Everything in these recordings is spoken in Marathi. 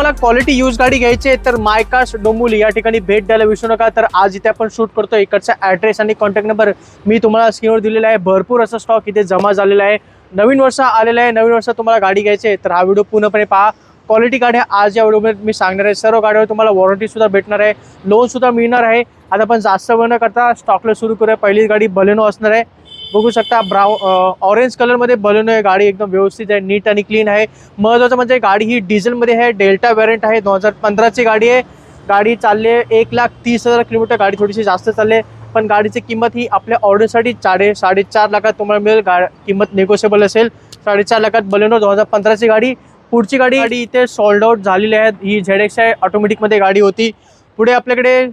तुम्हाला क्वालिटी यूज गाडी घ्यायची आहे तर माय कार्स डोंबिवली या ठिकाणी भेट द्यायला विसरू नका। तर आज इथे आपण शूट करतो, इकडचा ॲड्रेस आणि कॉन्टॅक्ट नंबर मी तुम्हाला स्क्रीनवर दिलेला आहे। भरपूर असा स्टॉक इथे जमा झालेला आहे, नवीन वर्ष आलेलं आहे। नवीन वर्षात तुम्हाला गाडी घ्यायची आहे तर हा व्हिडिओ पूर्णपणे पहा। क्वालिटी गाड्या आज या व्हिडिओमध्ये मी सांगणार आहे। सर्व गाड्यावर तुम्हाला वॉरंटी सुद्धा भेटणार आहे, लोन सुद्धा मिळणार आहे। आता आपण जास्त वेळ न करता स्टॉकला सुरू करूया। पहिली गाडी बलेनो असणार आहे, बघू शकता ऑरेंज कलर मध्ये बलेनो आहे। गाडी एकदम व्यवस्थित आहे, नीट आणि क्लीन आहे। महत्त्वाचं म्हणजे गाडी ही डिझेल मध्ये आहे, डेल्टा वेरियंट आहे, 2015 ची गाडी आहे। गाडी चालली आहे 1,30,000 किलोमीटर। गाडी थोडीशी जास्त चालली पण गाडीची किंमत ही आपल्या ऑर्डरसाठी 4.5 लाखात तुम्हाला मिळेल। किंमत नेगोशिएबल असेल। 4.5 लाखात बलेनो 2015 ची गाडी। पुढची गाडी इथे सोल्ड आउट झालेली आहे, ही ZX आहे, ऑटोमॅटिक मध्ये गाडी होती। पुढे आपल्याकडे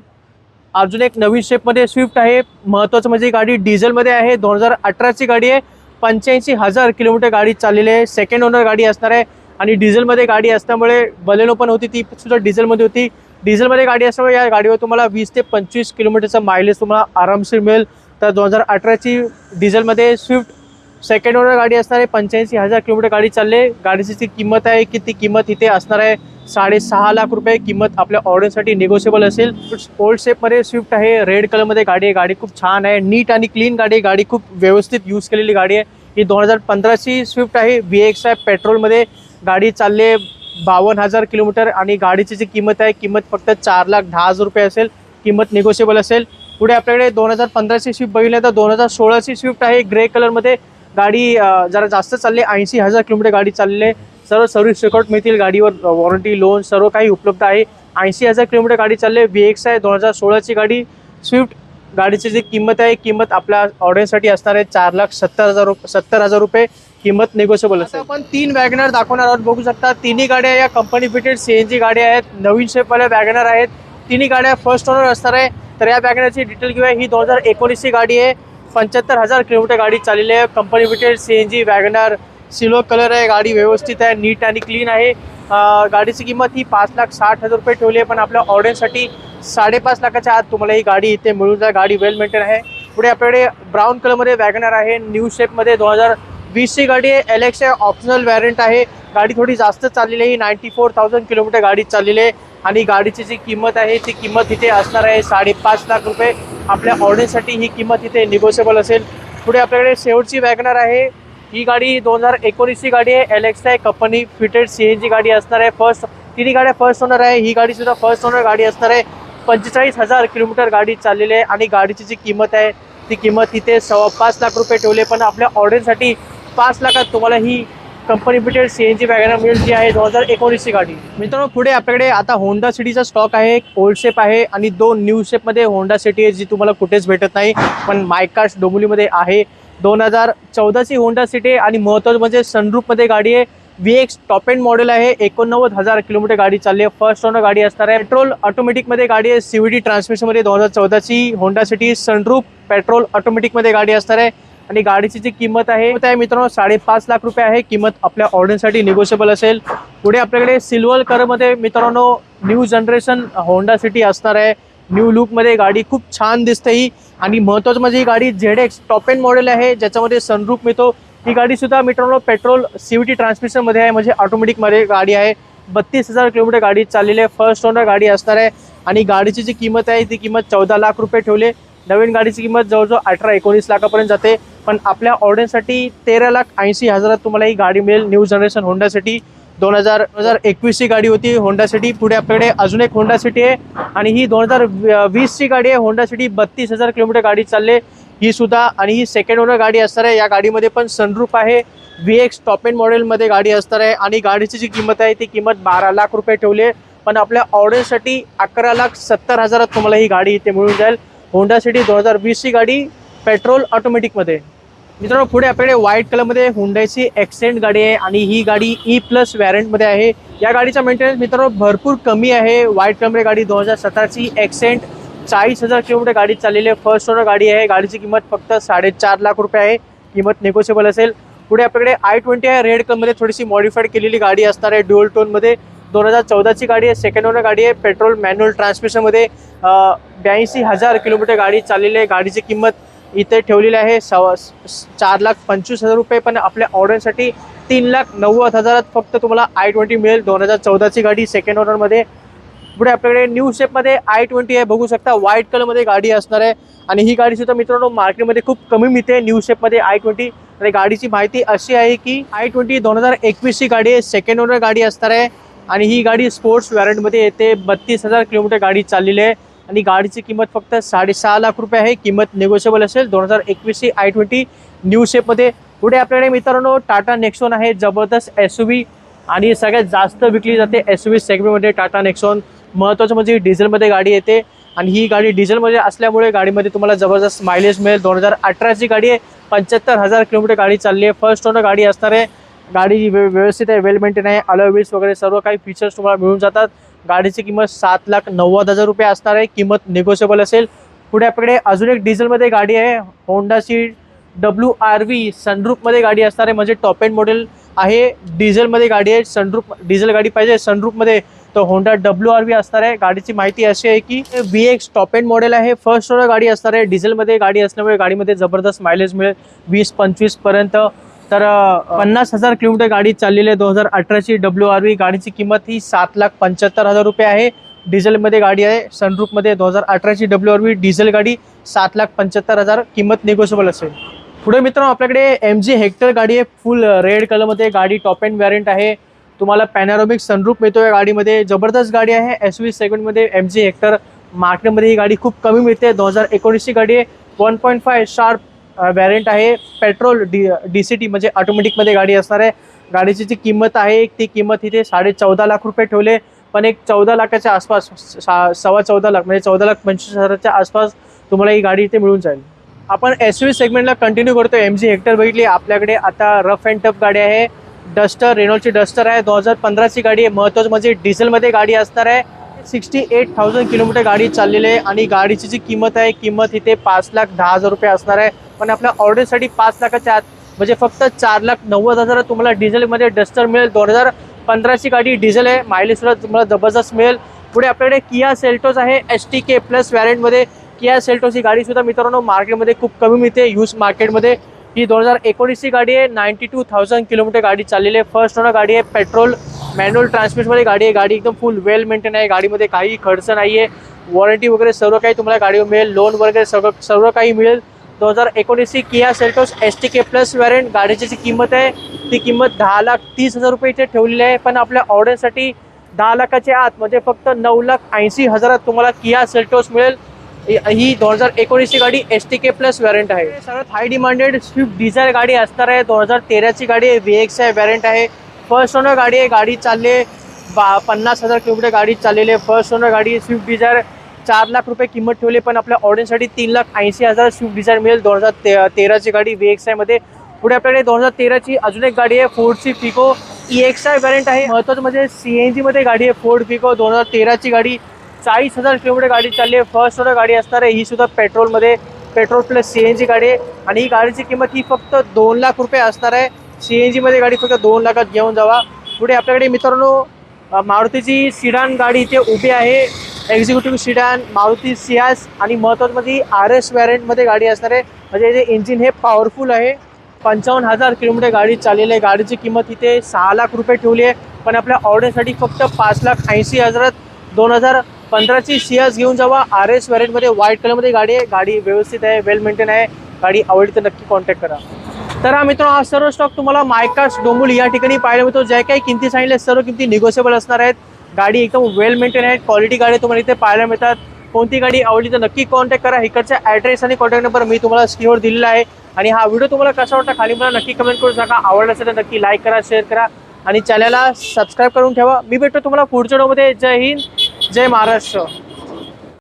अजून एक नवीन शेपमध्ये स्विफ्ट आहे। महत्त्वाचं म्हणजे गाडी डिझेलमध्ये आहे, 2018 ची गाडी आहे, 85,000 किलोमीटर गाडी चाललेली आहे। सेकंड ओनर गाडी असणार आहे आणि डिझेलमध्ये गाडी असल्यामुळे बलेनो पण होती, ती सुद्धा डिझेलमध्ये होती। डिझेलमध्ये गाडी असल्यामुळे या गाडीवर तुम्हाला 20 ते 25 किलोमीटरचा मायलेज तुम्हाला आरामशीर मिळेल। तर 2018 ची डिझेलमध्ये स्विफ्ट सेकंड ओनर गाडी असणार आहे, 85,000 किलोमीटर गाडी चालले। गाडीची जी किंमत आहे की ती किंमत इथे असणार आहे 6.5 लाख रुपये। किंमत आपल्या ऑर्डरसाठी निगोशिएबल असेल। ओल्ड शेपमध्ये स्विफ्ट आहे, रेड कलरमध्ये गाडी आहे। गाडी खूप छान आहे, नीट आणि क्लीन गाडी आहे। गाडी खूप व्यवस्थित यूज केलेली गाडी आहे। ही 2015 ची स्विफ्ट आहे, VX आहे, पेट्रोलमध्ये गाडी चालली आहे 52,000 किलोमीटर आणि गाडीची जी किंमत आहे किंमत फक्त 4,10,000 रुपये असेल। किंमत निगोशिएबल असेल। पुढे आपल्याकडे 2015 ची स्विफ्ट बघितली तर 2016 ची स्विफ्ट आहे, ग्रे कलरमध्ये गाडी जरा जास्त चालली, 80,000 किलोमीटर गाडी चाललेली आहे। सर्व सर्व्हिस रेकॉर्ड मिळतील, गाडीवर वॉरंटी लोन सर्व काही उपलब्ध आहे। 80,000 किलोमीटर गाडी चालली, VX आहे, 2016 ची गाडी स्विफ्ट। गाडीची जी किंमत आहे किंमत आपल्या ऑर्डरसाठी असणार आहे 4,70,000 रुपये। किंमत निगोशिएबल असेल। आपण 3 वॅगनर दाखवणार आहोत, बघू शकता। तिन्ही गाड्या या कंपनी फिटेड CNG गाड्या आहेत, नवीन शेपवाल्या वॅगनर आहेत। तिन्ही गाड्या फर्स्ट ओनर असणार आहे। तर या वॅगनरची डिटेल घेऊया। ही 2019 ची गाडी आहे, 75,000 किलोमीटर गाडी चाललेली आहे। Company fitted CNG WagonR, silver colour आहे, गाडी व्यवस्थित आहे, नीट आणि क्लीन आहे। गाडीची किंमत ही 5,60,000 रुपये ठेवली आहे, पण आपल्या ऑर्डरसाठी 5.5 लाखाच्या आत तुम्हाला ही गाडी इथे मिळून जाईल। गाडी वेल मेंटेन आहे। पुढे आपल्याकडे ब्राऊन कलरमध्ये वॅगनर आहे, न्यू शेपमध्ये 2020 ची गाडी आहे, LX आहे, ऑप्शनल व्हॅरियंट आहे। गाडी थोडी जास्त चाललेली आहे, 94,000 किलोमीटर गाडी चाललेली आहे आणि गाडीची जी किंमत आहे ती किंमत इथे असणार आहे 5.5 लाख रुपये। आपल्या ऑर्डरसाठी ही किंमत इथे निगोशिएबल असेल। पुढे आपल्याकडे शेवटची वॅगनर आहे, ही गाडी 2019 ची गाडी आहे, LX आहे, कंपनी फिटेड CNG गाडी असणार आहे। तिन्ही गाड्या फर्स्ट ओनर आहे। ही गाडी सुद्धा फर्स्ट ओनर गाडी असणार आहे, 45,000 किलोमीटर गाडी चाललेली आहे आणि गाडीची जी किंमत आहे ती किंमत इथे 5.25 लाख रुपये ठेवले, पण आपल्या ऑर्डरसाठी 5 लाखात तुम्हाला ही कंपनी फिटेड CNG वॅगनर मिळेल, जी आहे 2019 ची गाडी। मित्रांनो, पुढे आपल्याकडे आता होंडा सिटीचा स्टॉक आहे, ओल्ड शेप आहे आणि 2 न्यू शेपमध्ये होंडा सिटी आहे, जी तुम्हाला कुठेच भेटत नाही पण माय कार्स डोंबिवलीमध्ये आहे। 2014 ची होंडा सिटी आणि महत्त्वाचं म्हणजे सनरूफमध्ये गाडी आहे, VX टॉप एंड मॉडेल आहे, 89,000 किलोमीटर गाडी चालली आहे। फर्स्ट ओनर गाडी असणार आहे, पेट्रोल ऑटोमॅटिकमध्ये गाडी आहे, CVT ट्रान्समिशनमध्ये 2014 ची होंडा सिटी, सनरूफ, पेट्रोल ऑटोमॅटिकमध्ये गाडी असणार आहे आणि गाडीची जी किंमत आहे मित्रांनो 5.5 लाख रुपये आहे। किंमत आपल्या ऑर्डरसाठी निगोशिएबल असेल। पुढे आपल्याकडे सिल्वर कलरमध्ये मित्रांनो न्यू जनरेशन होंडा सिटी असणार आहे, न्यू लुकमध्ये गाडी खूप छान दिसते ही आणि महत्त्वाचं म्हणजे ही गाडी ZX टॉप एंड मॉडेल आहे, ज्याच्यामध्ये सनरूफ मिळतो। ही गाडी सुद्धा मित्रांनो पेट्रोल CVT ट्रान्समिशनमध्ये आहे, म्हणजे ऑटोमॅटिकमध्ये गाडी आहे। 32,000 किलोमीटर गाडी चाललेली आहे, फर्स्ट ओनर गाडी असणार आहे आणि गाडीची जी किंमत आहे ती किंमत 14 लाख रुपये ठेवले। नवीन गाडीची किंमत जवळजवळ 18-19 लाखापर्यंत जाते, पण आपल्या ऑर्डरसाठी 13,80,000 तुम्हाला ही गाडी मिळेल। न्यू जनरेशन होंडा सिटी 2021 ची गाडी होती होंडा सिटी। पुढे आपल्याकडे अजून एक होंडा सिटी आहे आणि ही 2020 ची गाडी आहे, होंडा सिटी, 32,000 किलोमीटर गाडी चालले ही सुद्धा आणि ही सेकंड ओनर गाडी असणार आहे। या गाडीमध्ये पण सनरूफ आहे, VX टॉप एंड मॉडेलमध्ये गाडी असणार आहे आणि गाडीची जी किंमत आहे ती किंमत 12 लाख रुपये ठेवली आहे, पण आपल्या ऑर्डरसाठी 11,70,000 तुम्हाला ही गाडी इथे मिळून जाईल। होंडा सिटी 2020 ची गाडी, पेट्रोल ऑटोमॅटिकमध्ये। मित्रांनो, पुढे आपल्याकडे व्हाईट कलरमध्ये हुंडाईची एक्सेंट गाडी आहे आणि ही गाडी E+ व्हॅरियंटमध्ये आहे। या गाडीचा मेंटेनन्स मित्रांनो भरपूर कमी आहे। व्हाईट कलरमध्ये गाडी 2017 ची एक्सेंट, 40,000 किलोमीटर गाडी चाललेली आहे, फर्स्ट ओनर गाडी आहे। गाडीची किंमत फक्त 4.5 लाख रुपये आहे, किंमत निगोशिएबल असेल। पुढे आपल्याकडे I20 आहे, रेड कलरमध्ये थोडीशी मॉडिफाईड केलेली गाडी असणार आहे, ड्युअल टोनमध्ये, 2014 ची गाडी आहे, सेकंड ओनर गाडी आहे, पेट्रोल मॅन्युअल ट्रान्समिशनमध्ये, 82,000 किलोमीटर गाडी चाललेली आहे। गाडीची किंमत इथे ठेवलेली आहे 4,25,000 रुपये, पण आपल्या ऑर्डरसाठी 3,90,000 फक्त तुम्हाला i20 मिळेल. 2014ची गाडी सेकंड ओनरमध्ये. पुढे आपल्याकडे न्यू शेपमध्ये i20 आहे, बघू शकता व्हाईट कलरमध्ये गाडी असणार आहे. आणि ही गाडी सुद्धा मित्रांनो मार्केटमध्ये खूप कमी मिळते न्यू शेपमध्ये i20. आणि गाडीची माहिती अशी आहे की i20 2021ची गाडी आहे, सेकंड ओनर गाडी असणार आहे. आणि ही गाडी स्पोर्ट्स वॅरंटमध्ये येते. 32,000 किलोमीटर गाडी चाललेली आहे. आणि गाडीची किंमत फक्त 6.5 लाख रुपये आहे. किंमत निगोशिएबल असेल. 2021ची i20 न्यू शेपमध्ये. पुढे आपल्याकडे मित्रांनो टाटा नेक्सॉन आहे, जबरदस्त SUV आणि सगळ्यात जास्त विकली जाते SUV सेगमेंटमध्ये टाटा नेक्सॉन. महत्त्वाचं म्हणजे डिझेलमध्ये गाडी येते. आणि ही गाडी डिझेलमध्ये असल्यामुळे गाडीमध्ये तुम्हाला जबरदस्त मायलेज मिळेल. 2018ची गाडी आहे, 75,000 किलोमीटर गाडी चालली आहे. फर्स्ट ओनर गाडी असणार आहे. गाडी व्यवस्थित आहे, वेल मेंटेन आहे. अलॉय व्हील्स वगैरे सर्व काही फीचर्स तुम्हाला मिळून जातात. गाडीची किंमत 7,90,000 रुपये असणार आहे. किंमत निगोशिएबल असेल. पुढे आपल्याकडे अजून एक डिझेलमध्ये गाडी आहे, होंडाची WRV सनरूफमध्ये गाडी असणार आहे. म्हणजे टॉप एंड मॉडेल आहे, डिझेलमध्ये गाडी आहे. सनरूफ डिझेल गाडी पाहिजे सनरूफमध्ये तर होंडा WRV असणार आहे. गाडीची माहिती अशी आहे की VX टॉप एंड मॉडेल आहे, फर्स्ट ओनर गाडी असणार आहे. डिझेलमध्ये गाडी असल्यामुळे गाडीमध्ये जबरदस्त मायलेज मिळेल 20-25 पर्यंत. तर 50,000 किलोमीटर गाडी चाललेली आहे. 2018ची WRV. गाडीची किंमत ही 7,75,000 रुपये आहे. डिझेलमध्ये गाडी आहे, सनरूफमध्ये. 2018ची WRV डिझेल गाडी 7,75,000. किंमत निगोशिएबल असेल. पुढे मित्रांनो आपल्याकडे MG हेक्टर गाडी आहे, फुल रेड कलरमध्ये. गाडी टॉप एंड व्हॅरियंट आहे. तुम्हाला पॅनोरामिक सनरूफ मिळतो या गाडीमध्ये. जबरदस्त गाडी आहे SUV सेगमेंटमध्ये. MG हेक्टर मार्केटमध्ये ही गाडी खूप कमी मिळते. 2019ची गाडी आहे, 1.5 शार्प व्हॅरियंट आहे. पेट्रोल DCT म्हणजे ऑटोमॅटिकमध्ये गाडी असणार आहे. गाडीची जी किंमत आहे ती किंमत इथे 14.5 लाख रुपये ठेवले. पण एक 14 लाखाच्या आसपास, 14.25 लाख म्हणजे 14,25,000च्या आसपास तुम्हाला ही गाडी इथे मिळून जाईल. आपण SUV सेगमेंटला कंटिन्यू करतो. MG हेक्टर बघितली. आपल्याकडे आता रफ अँड टफ गाडी आहे, डस्टर, रेनॉल्डची डस्टर आहे. 2015ची गाडी आहे. महत्त्वाचं म्हणजे डिझेलमध्ये गाडी असणार आहे. 68,000 किलोमीटर गाडी चाललेली आहे. आणि गाडीची जी किंमत आहे, किंमत इथे 5,10,000 रुपये असणार आहे. पण आपल्या ऑर्डरसाठी 5 लाखाच्या आत म्हणजे फक्त 4,90,000 तुम्हाला डिझेलमध्ये डस्टर मिळेल. 2015ची गाडी डिझेल आहे, मायलेज सुद्धा तुम्हाला जबरदस्त मिळेल. पुढे आपल्याकडे किया सेल्टोस आहे, STK प्लस व्हॅरियंटमध्ये. किया सेल्टोस ही गाडी सुद्धा मित्रांनो मार्केटमध्ये खूप कमी मिळते यूज मार्केटमध्ये. ही 2019ची गाडी आहे, 92,000 किलोमीटर गाडी चाललेली आहे. फर्स्ट ओनर गाडी आहे, पेट्रोल मॅन्युअल ट्रान्समिशनमध्ये गाडी आहे. गाडी एकदम फुल वेल मेंटेन आहे. गाडीमध्ये काही खर्च नाही आहे. वॉरंटी वगैरे सर्व काही तुम्हाला गाडीवर मिळेल. लोन वगैरे सर्व काही मिळेल. 2019ची Kia Seltos STK plus variant. गाडीची जी किंमत आहे ती किंमत 10,30,000 रुपये इथे ठेवलेली आहे. पण आपल्या ऑर्डरसाठी 10 लाखाच्या आत म्हणजे फक्त 9,80,000 तुम्हाला किया सेल्टोस मिळेल. ही 2019ची गाडी STK प्लस व्हॅरियंट आहे. सगळ्यात हाय डिमांडेड स्विफ्ट डिझायर गाडी असणार आहे. 2013ची गाडी आहे, VX आहे, व्हॅरियंट आहे. फर्स्ट ओनर गाडी आहे. गाडी चालले 50,000 किलोमीटर गाडी चाललेली आहे. फर्स्ट ओनर गाडी स्विफ्ट डिझायर. 4 लाख रुपये किंमत ठेवली. पण आपल्या ऑर्डरसाठी 3,80,000 स्विफ्ट डिझायर मिळेल. 2013ची गाडी VX मध्ये. पुढे आपल्याकडे 2013ची अजून एक गाडी आहे, फोर्डची फिको EXI व्हॅरियंट आहे. महत्त्वाचं म्हणजे CNG मध्ये गाडी आहे, फोर्ड फिको. 2013ची गाडी 40,000 किलोमीटर गाडी चालली आहे. फर्स्ट ओनर गाडी असणार आहे. ही सुद्धा पेट्रोलमध्ये, पेट्रोल प्लस CNG गाडी आहे. आणि ही गाडीची किंमत ही फक्त 2 लाख रुपये असणार आहे. CNG मध्ये गाडी फक्त 2 लाखात घेऊन जावा. पुढे आपल्याकडे मित्रांनो मारुतीची सिडान गाडी इथे उभी आहे, एक्झिक्युटिव्ह सिडान मारुती सियास. आणि महत्त्वाचं म्हणजे RS व्हॅरियंटमध्ये गाडी असणार आहे. म्हणजे जे इंजिन हे पॉवरफुल आहे. 55,000 किलोमीटर गाडी चाललेली आहे. गाडीची किंमत इथे 6 लाख रुपये ठेवली आहे. पण आपल्या ऑर्डरसाठी फक्त 5,80,000. 2015ची सियास घेऊन जावा. RS व्हॅरियंटमध्ये व्हाईट कलरमध्ये गाडी आहे. गाडी व्यवस्थित आहे, वेल मेंटेन आहे. गाडी आवडली तर नक्की कॉन्टॅक्ट करा. तर हा मित्रांनो, हा सर्व स्टॉक तुम्हाला मायकार्स डोंबिवली या ठिकाणी पाहायला मिळतो. ज्या काही किमती सांगितल्या सर्व किमती निगोशिएबल असणार आहेत. गाडी एकदम वेल मेंटेन आहे, क्वालिटी गाडी तुम्हाला इथे पाहायला मिळतात. कोणती गाडी आवडली तर नक्की कॉन्टॅक्ट करा. इकडचा ॲड्रेस आणि कॉन्टॅक्ट नंबर मी तुम्हाला स्क्रीनवर दिलेला आहे. आणि हा व्हिडिओ तुम्हाला कसा वाटला खाली मला नक्की कमेंट करून सांगा. आवडला असेल तर नक्की लाईक करा, शेअर करा आणि चॅनलला सबस्क्राईब करून ठेवा. मी भेटतो तुम्हाला पुढच्या व्हिडिओमध्ये. जय हिंद, जय महाराष्ट्र.